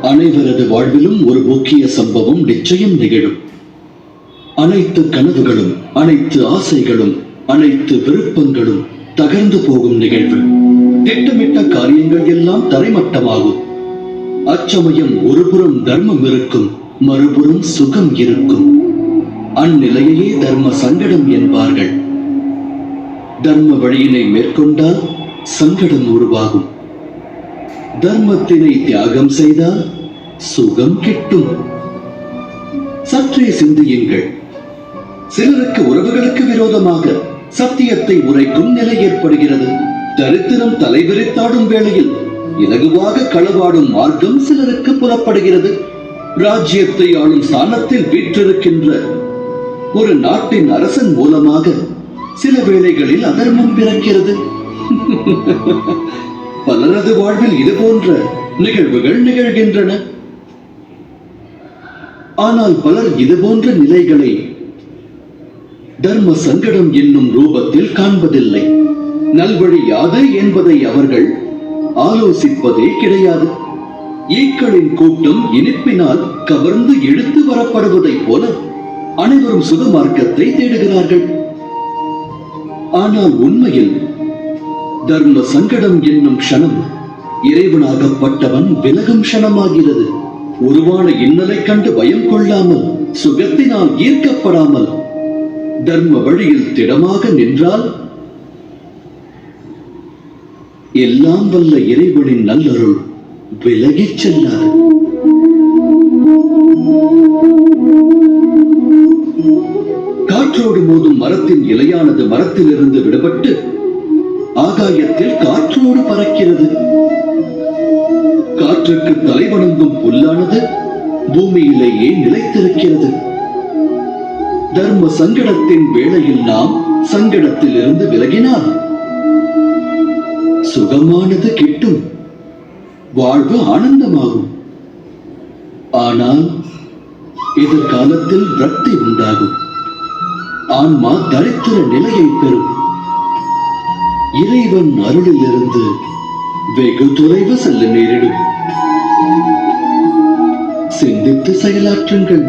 அனைவரது வாழ்விலும் ஒரு முக்கிய சம்பவம் நிச்சயம் நிகழும். அனைத்து கனவுகளும், அனைத்து ஆசைகளும், அனைத்து விருப்பங்களும் தகர்ந்து போகும் நிகழ்வு. திட்டமிட்ட காரியங்கள் எல்லாம் தரைமட்டமாகும். அச்சமயம் ஒருபுறம் தர்மம் இருக்கும், மறுபுறம் சுகம் இருக்கும். அந்நிலையே தர்ம சங்கடம் என்பார்கள். தர்ம வழியினை மேற்கொண்டால் சங்கடம் உருவாகும். தர்மத்தினை தியாகம் செய்தால் சுகம் கிட்டும். சற்றே சிந்தியுங்கள். சிலருக்கு உறவுகளுக்கு விரோதமாக சத்தியத்தை உரைக்கும் நிலை ஏற்படுகிறது. தரித்திரம் தலைவிரித்தாடும் வேளையில் இலகுவாக களவாடும் மார்க்கம் சிலருக்கு புலப்படுகிறது. ராஜ்யத்தை ஆளும் ஸ்தானத்தில் வீற்றிருக்கின்ற ஒரு நாட்டின் அரசன் மூலமாக சில வேளைகளில் அதர்மம் பிறக்கிறது. பலரது வாழ்வில் இது போன்ற நிகழ்வுகள் நிகழ்கின்றன. ஆனால் பலர் இது போன்ற நிலைகளை தர்ம சங்கடம் என்னும் ரூபத்தில் காண்பதில்லை. நல்வழி யாது என்பதை அவர்கள் ஆலோசிப்பதே கிடையாது. ஈக்களின் கூட்டம் இனிப்பினால் கவர்ந்து இழுத்து வரப்படுவதைப் போல அனைவரும் சுகமார்க்கத்தை தேடுகிறார்கள். ஆனால் உண்மையில் தர்ம சங்கடம் என்னும் க்ஷணம் இறைவனாகப்பட்டவன் விலகும் க்ஷணமாகிறது. உருவான இன்னலை கண்டு பயம் கொள்ளாமல், சுகத்தினால் ஈர்க்கப்படாமல் தர்ம வழியில் திடமாக நின்றால் எல்லாம் வல்ல இறைவனின் நல்லருள் விலகிச் செல்லாது. காற்றோடு மோதும் மரத்தின் இலையானது மரத்திலிருந்து விடுபட்டு ஆகாயத்தில் காற்றோடு பறக்கிறது. காற்றுக்கு தலைவணங்கும் புல்லானது பூமியிலேயே நிலைத்திருக்கிறது. தர்ம சங்கடத்தின் வேளையில் நாம் சங்கடத்தில் இருந்து விலகினால் சுகமானது கிட்டும், வாழ்வு ஆனந்தமாகும். ஆனால் எதிர்காலத்தில் விரக்தி உண்டாகும். ஆன்மா தரித்திர நிலையை பெறும். இறைவன் அருளில் இருந்து வெகு தொலைவு செல்ல நேரிடும். சிந்தித்து செயலாற்றுங்கள்.